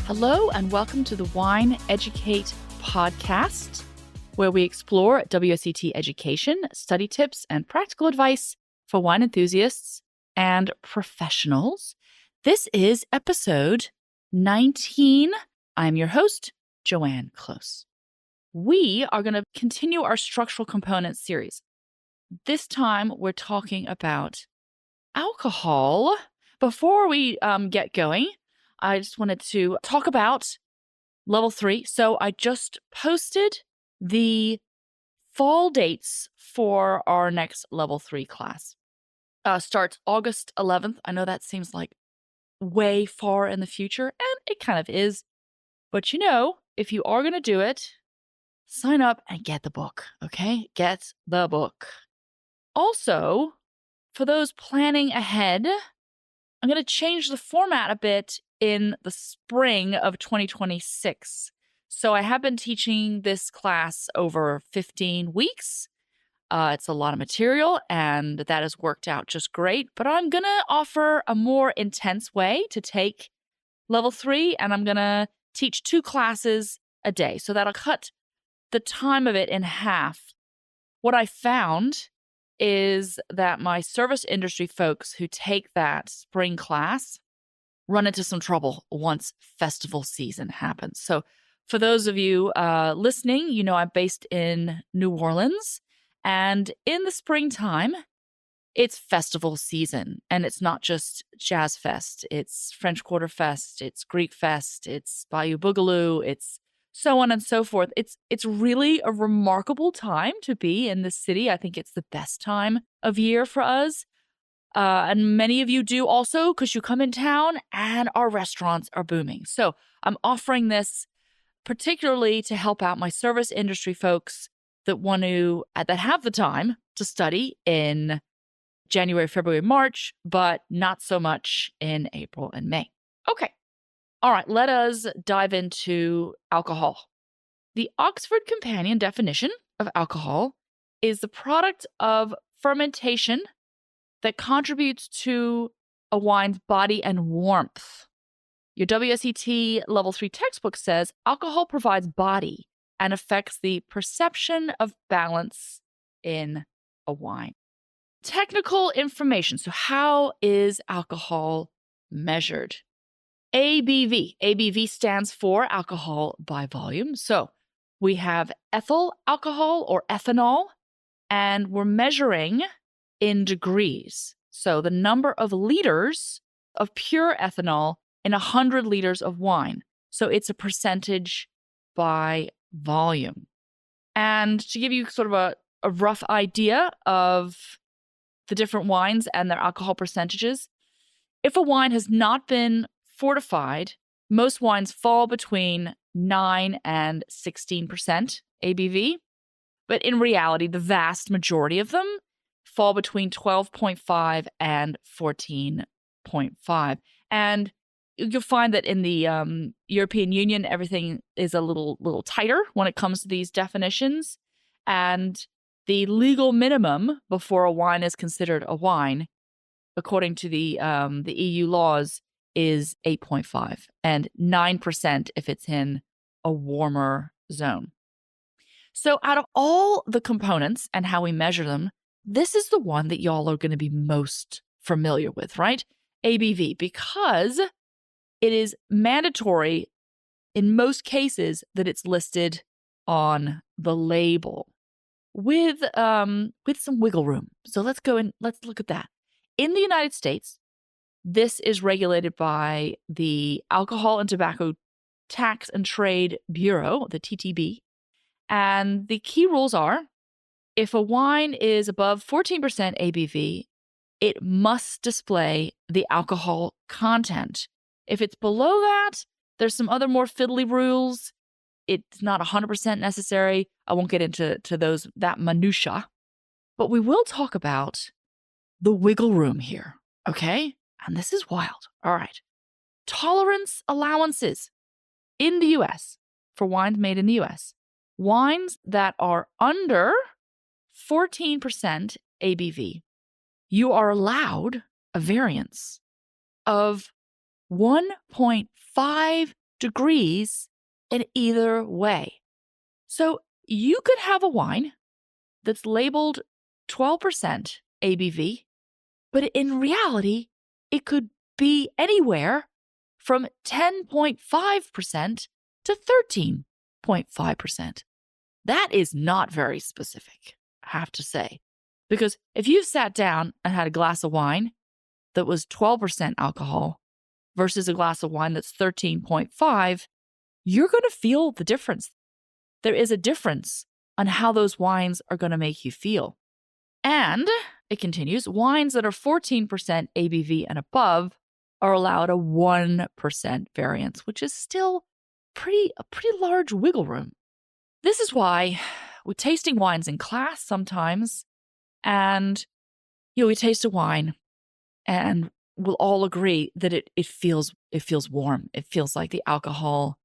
Hello and welcome to the Wine Educate podcast, where we explore WSET education, study tips, and practical advice for wine enthusiasts and professionals. This is episode 19. I'm your host, Joanne Close. We are going to continue our structural components series. This time, we're talking about alcohol. Before we get going, I just wanted to talk about level 3. So I just posted the fall dates for our next level 3 class. Starts August 11th. I know that seems like way far in the future, and it kind of is. But if you are going to do it, sign up and get the book, okay? Get the book. Also, for those planning ahead, I'm going to change the format a bit in the spring of 2026. So I have been teaching this class over 15 weeks. It's a lot of material, and that has worked out just great. But I'm going to offer a more intense way to take level 3, and I'm going to teach 2 classes a day. So that'll cut the time of it in half. What I found is that my service industry folks who take that spring class run into some trouble once festival season happens. So for those of you listening, I'm based in New Orleans, and in the springtime, it's festival season, and it's not just Jazz Fest. It's French Quarter Fest, it's Greek Fest, it's Bayou Boogaloo, it's so on and so forth. It's really a remarkable time to be in the city. I think it's the best time of year for us. And many of you do also, because you come in town and our restaurants are booming. So I'm offering this particularly to help out my service industry folks that that have the time to study in January, February, March, but not so much in April and May. Okay. All right, let us dive into alcohol. The Oxford Companion definition of alcohol is the product of fermentation that contributes to a wine's body and warmth. Your WSET Level 3 textbook says alcohol provides body and affects the perception of balance in a wine. Technical information. So how is alcohol measured? ABV. ABV stands for alcohol by volume. So we have ethyl alcohol or ethanol, and we're measuring in degrees. So the number of liters of pure ethanol in 100 liters of wine. So it's a percentage by volume. And to give you sort of a rough idea of the different wines and their alcohol percentages, if a wine has not been fortified, most wines fall between 9 and 16% ABV. But in reality, the vast majority of them fall between 12.5 and 14.5. And you'll find that in the European Union, everything is a little tighter when it comes to these definitions. And the legal minimum before a wine is considered a wine, according to the EU laws, is 8.5 and 9% if it's in a warmer zone. So out of all the components and how we measure them, this is the one that y'all are going to be most familiar with, right? ABV, because it is mandatory in most cases that it's listed on the label with some wiggle room. So let's go and let's look at that. In the United States, this is regulated by the Alcohol and Tobacco Tax and Trade Bureau, the TTB. And the key rules are, if a wine is above 14% ABV, it must display the alcohol content. If it's below that, there's some other more fiddly rules. It's not 100% necessary. I won't get into that minutia. But we will talk about the wiggle room here, okay? And this is wild. All right. Tolerance allowances in the U.S. for wines made in the U.S. Wines that are under 14% ABV, you are allowed a variance of 1.5 degrees in either way. So you could have a wine that's labeled 12% ABV, but in reality, it could be anywhere from 10.5% to 13.5%. That is not very specific, I have to say. Because if you sat down and had a glass of wine that was 12% alcohol versus a glass of wine that's 13.5, you're going to feel the difference. There is a difference on how those wines are going to make you feel. And it continues, wines that are 14% ABV and above are allowed a 1% variance, which is still a pretty large wiggle room. This is why we're tasting wines in class sometimes, and we taste a wine and we'll all agree that it feels warm. It feels like the alcohol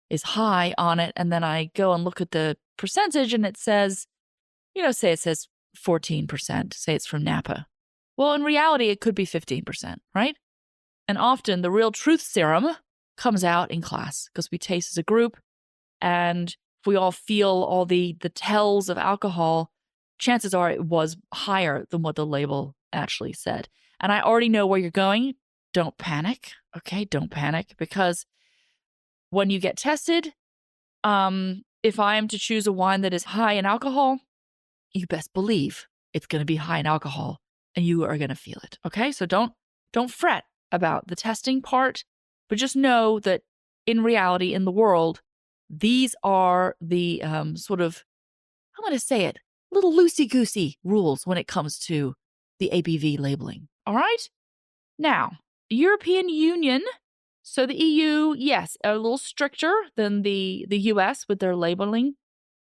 is high on it. And then I go and look at the percentage and it says, say it says 14%, say it's from Napa. Well, in reality, it could be 15%, right? And often the real truth serum comes out in class because we taste as a group. And if we all feel all the tells of alcohol, chances are it was higher than what the label actually said. And I already know where you're going. Don't panic, okay? Don't panic, because when you get tested, if I am to choose a wine that is high in alcohol, you best believe it's going to be high in alcohol and you are going to feel it, okay? So don't fret about the testing part, but just know that in reality, in the world, these are the sort of, I'm going to say it, little loosey-goosey rules when it comes to the ABV labeling, all right? Now, European Union, so the EU, yes, are a little stricter than the US with their labeling.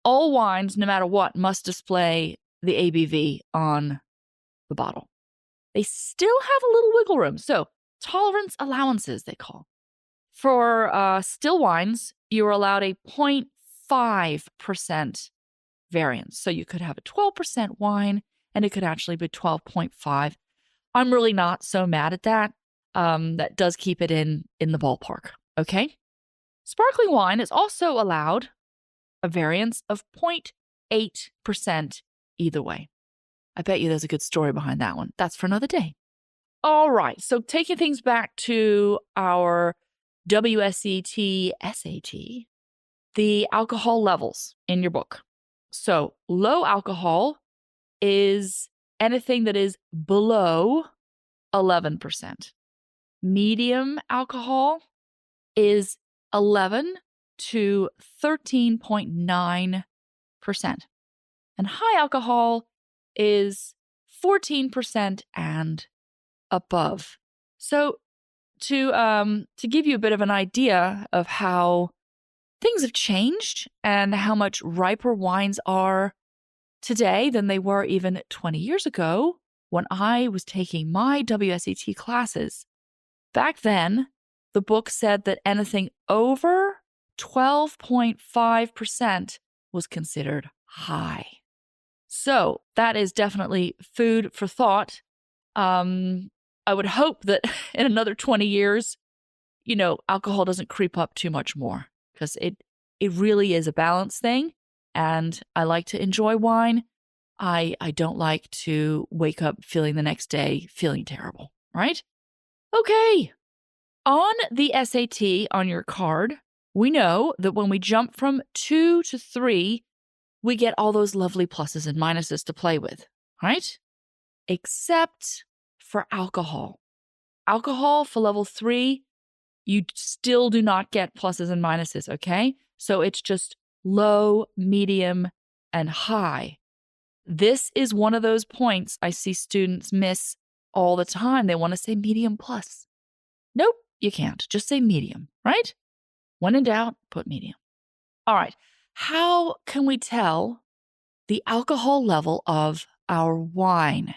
All wines, no matter what, must display the ABV on the bottle. They still have a little wiggle room. So tolerance allowances, they call. For still wines, you are allowed a 0.5% variance. So you could have a 12% wine and it could actually be 12.5. I'm really not so mad at that. That does keep it in the ballpark, okay? Sparkling wine is also allowed a variance of 0.8% either way. I bet you there's a good story behind that one. That's for another day. All right, so taking things back to our WSET SAT, the alcohol levels in your book. So low alcohol is anything that is below 11%. Medium alcohol is 11 to 13.9%. And high alcohol is 14% and above. So to give you a bit of an idea of how things have changed and how much riper wines are today than they were even 20 years ago when I was taking my WSET classes. Back then, the book said that anything over 12.5% was considered high. So that is definitely food for thought. I would hope that in another 20 years, alcohol doesn't creep up too much more, because it really is a balance thing. And I like to enjoy wine. I don't like to wake up feeling the next day feeling terrible, right? Okay. On the SAT on your card, we know that when we jump from 2 to 3, we get all those lovely pluses and minuses to play with, right? Except for alcohol. Alcohol for level 3, you still do not get pluses and minuses, okay? So it's just low, medium, and high. This is one of those points I see students miss all the time. They want to say medium plus. Nope, you can't. Just say medium, right? When in doubt, put medium. All right. How can we tell the alcohol level of our wine?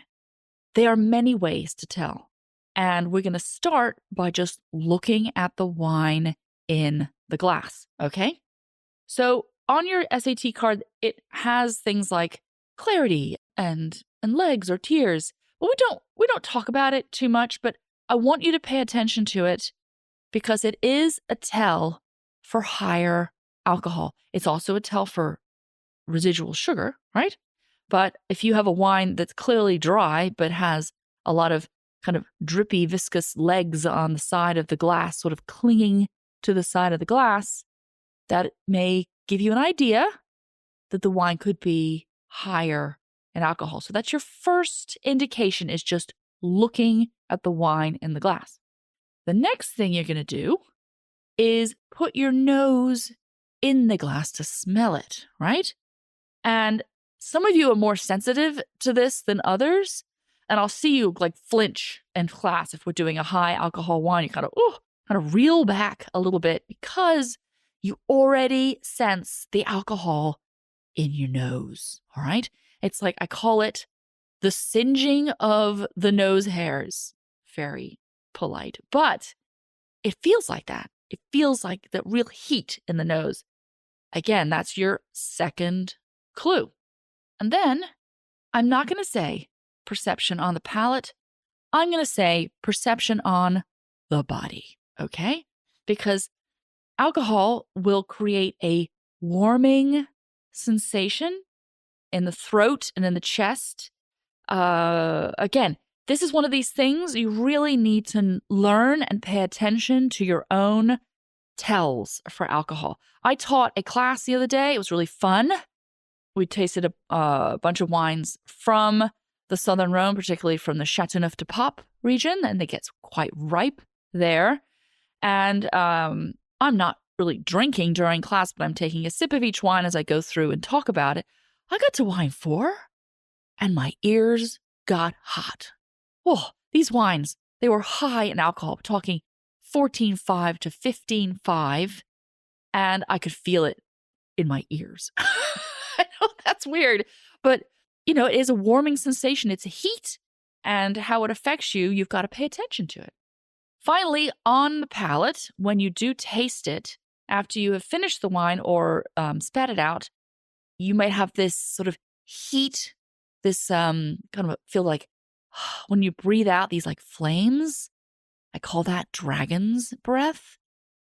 There are many ways to tell. And we're going to start by just looking at the wine in the glass, okay? So on your SAT card, it has things like clarity and legs or tears. But we don't talk about it too much, but I want you to pay attention to it because it is a tell for higher alcohol. It's also a tell for residual sugar, right? But if you have a wine that's clearly dry but has a lot of kind of drippy, viscous legs on the side of the glass, sort of clinging to the side of the glass, that may give you an idea that the wine could be higher in alcohol. So that's your first indication, is just looking at the wine in the glass. The next thing you're going to do is put your nose in the glass to smell it, right? And some of you are more sensitive to this than others. And I'll see you like flinch in class if we're doing a high alcohol wine. You kind of reel back a little bit because you already sense the alcohol in your nose, all right? It's like, I call it the singeing of the nose hairs. Very polite, but it feels like that. It feels like the real heat in the nose. Again, that's your second clue. And then I'm not going to say perception on the palate. I'm going to say perception on the body, okay? Because alcohol will create a warming sensation in the throat and in the chest. Again, this is one of these things you really need to learn and pay attention to your own tells for alcohol. I taught a class the other day. It was really fun. We tasted a bunch of wines from the Southern Rhone, particularly from the Châteauneuf-du-Pape region, and it gets quite ripe there. And I'm not really drinking during class, but I'm taking a sip of each wine as I go through and talk about it. I got to wine 4, and my ears got hot. Oh, these wines, they were high in alcohol. We're talking 14.5 to 15.5, and I could feel it in my ears. I know that's weird, but it is a warming sensation. It's a heat, and how it affects you, you've got to pay attention to it. Finally, on the palate, when you do taste it, after you have finished the wine or spat it out, you might have this sort of heat, this kind of feel like when you breathe out these like flames. I call that dragon's breath.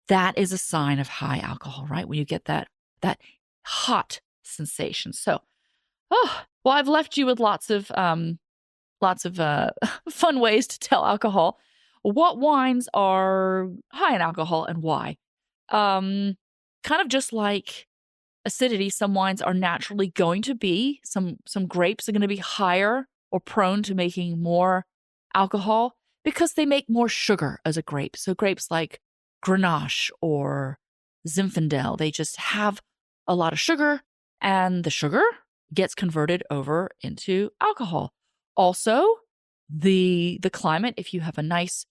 That is a sign of high alcohol, right? When you get that hot sensation. So, I've left you with lots of fun ways to tell alcohol. What wines are high in alcohol and why? Kind of just like acidity, some wines are naturally going to be, some grapes are going to be higher or prone to making more alcohol because they make more sugar as a grape. So grapes like Grenache or Zinfandel, they just have a lot of sugar, and the sugar gets converted over into alcohol. Also, the climate, if you have a nice,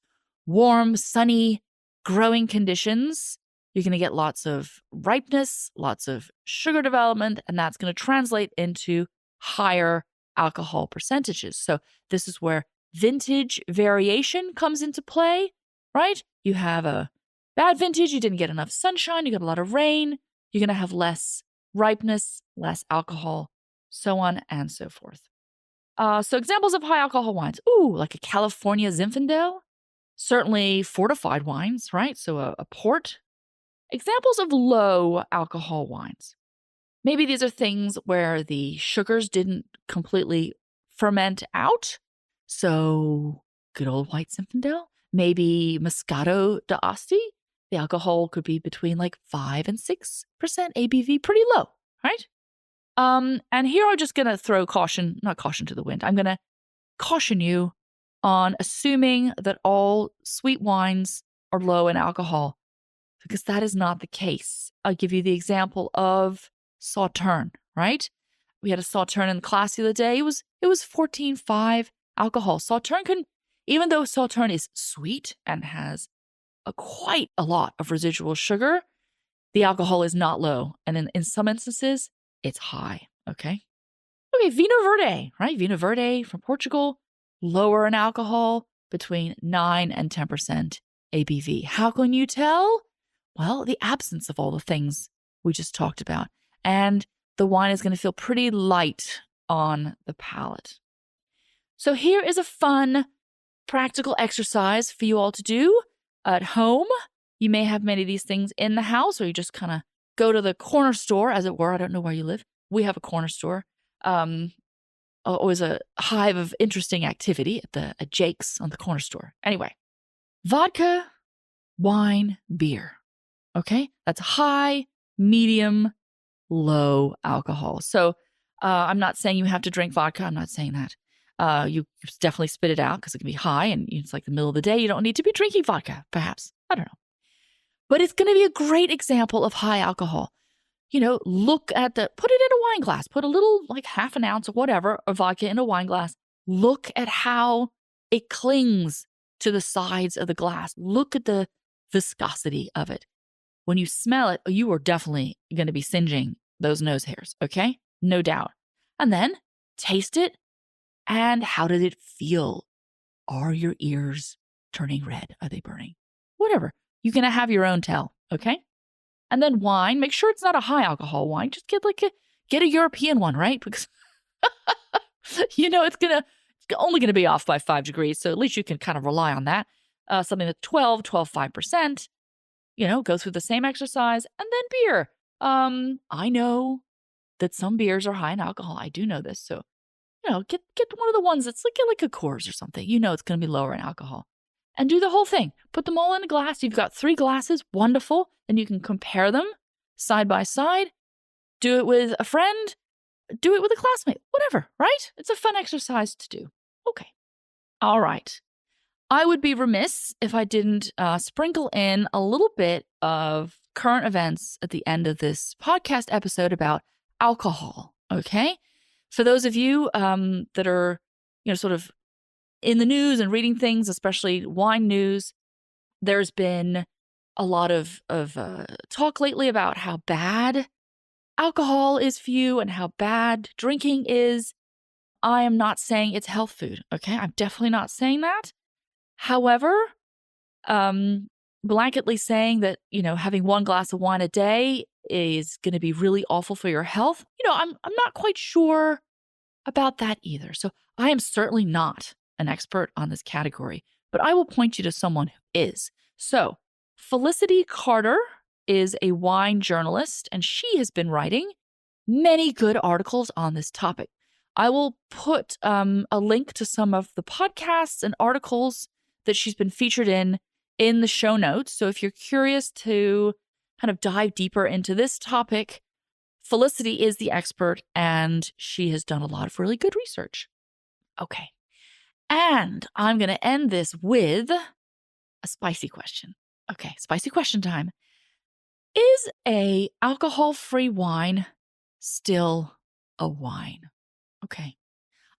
warm, sunny, growing conditions, you're going to get lots of ripeness, lots of sugar development, and that's going to translate into higher alcohol percentages. So this is where vintage variation comes into play, right? You have a bad vintage, you didn't get enough sunshine, you got a lot of rain, you're going to have less ripeness, less alcohol, so on and so forth. So examples of high alcohol wines. Like a California Zinfandel. Certainly fortified wines, right? So a port. Examples of low alcohol wines. Maybe these are things where the sugars didn't completely ferment out. So good old white Zinfandel. Maybe Moscato d'Asti. The alcohol could be between like 5 and 6% ABV, pretty low, right? And here I'm just going to throw not caution to the wind. I'm going to caution you on assuming that all sweet wines are low in alcohol, because that is not the case. I'll give you the example of Sauterne, right? We had a Sauterne in class the other day. It was 14.5 alcohol. Sauterne even though Sauterne is sweet and has quite a lot of residual sugar, the alcohol is not low. And in some instances, it's high, okay? Okay, Vinho Verde, right? Vinho Verde from Portugal, lower in alcohol, between 9 and 10% ABV. How can you tell? Well, the absence of all the things we just talked about. And the wine is going to feel pretty light on the palate. So here is a fun, practical exercise for you all to do at home. You may have many of these things in the house, or you just kind of go to the corner store, as it were. I don't know where you live. We have a corner store. Always a hive of interesting activity at Jake's on the corner store. Anyway, vodka, wine, beer. Okay? That's high, medium, low alcohol. So I'm not saying you have to drink vodka. I'm not saying that. You definitely spit it out because it can be high and it's like the middle of the day. You don't need to be drinking vodka, perhaps. I don't know. But it's going to be a great example of high alcohol. Put it in a wine glass. Put a little, like half an ounce or whatever, of vodka in a wine glass. Look at how it clings to the sides of the glass. Look at the viscosity of it. When you smell it, you are definitely going to be singeing those nose hairs, okay? No doubt. And then taste it. And how did it feel? Are your ears turning red? Are they burning? Whatever. You're going to have your own tell, okay? And then wine, make sure it's not a high alcohol wine. Just get a European one, right? Because it's only going to be off by 5 degrees. So at least you can kind of rely on that. Something that's 5%. Go through the same exercise. And then beer. I know that some beers are high in alcohol. I do know this. So, get one of the ones that's like a Coors or something. It's going to be lower in alcohol. And do the whole thing. Put them all in a glass. You've got 3 glasses. Wonderful. Then you can compare them side by side. Do it with a friend. Do it with a classmate. Whatever, right? It's a fun exercise to do. Okay. All right. I would be remiss if I didn't sprinkle in a little bit of current events at the end of this podcast episode about alcohol, okay? For those of you that are, sort of in the news and reading things, especially wine news, there's been a lot of talk lately about how bad alcohol is for you and how bad drinking is. I am not saying it's health food, okay? I'm definitely not saying that. However, blanketly saying that, having 1 glass of wine a day is going to be really awful for your health, I'm not quite sure about that either. So I am certainly not an expert on this category, but I will point you to someone who is. So Felicity Carter is a wine journalist, and she has been writing many good articles on this topic. I will put a link to some of the podcasts and articles that she's been featured in the show notes. So if you're curious to kind of dive deeper into this topic, Felicity is the expert, and she has done a lot of really good research. Okay. And I'm going to end this with a spicy question. Okay, spicy question time. Is a alcohol-free wine still a wine? Okay.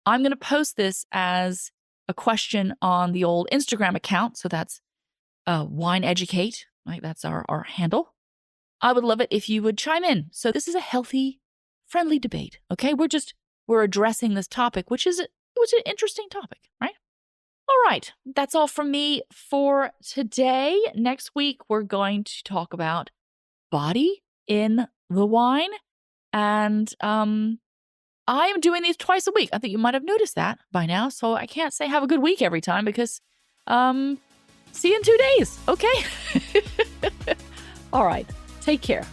I'm going to post this as a question on the old Instagram account. So that's Wine Educate. Right? That's our handle. I would love it if you would chime in. So this is a healthy, friendly debate. Okay. We're addressing this topic, which is an interesting topic, right? All right. That's all from me for today. Next week, we're going to talk about body in the wine. And I am doing these twice a week. I think you might have noticed that by now. So I can't say have a good week every time because see you in 2 days. Okay. All right. Take care.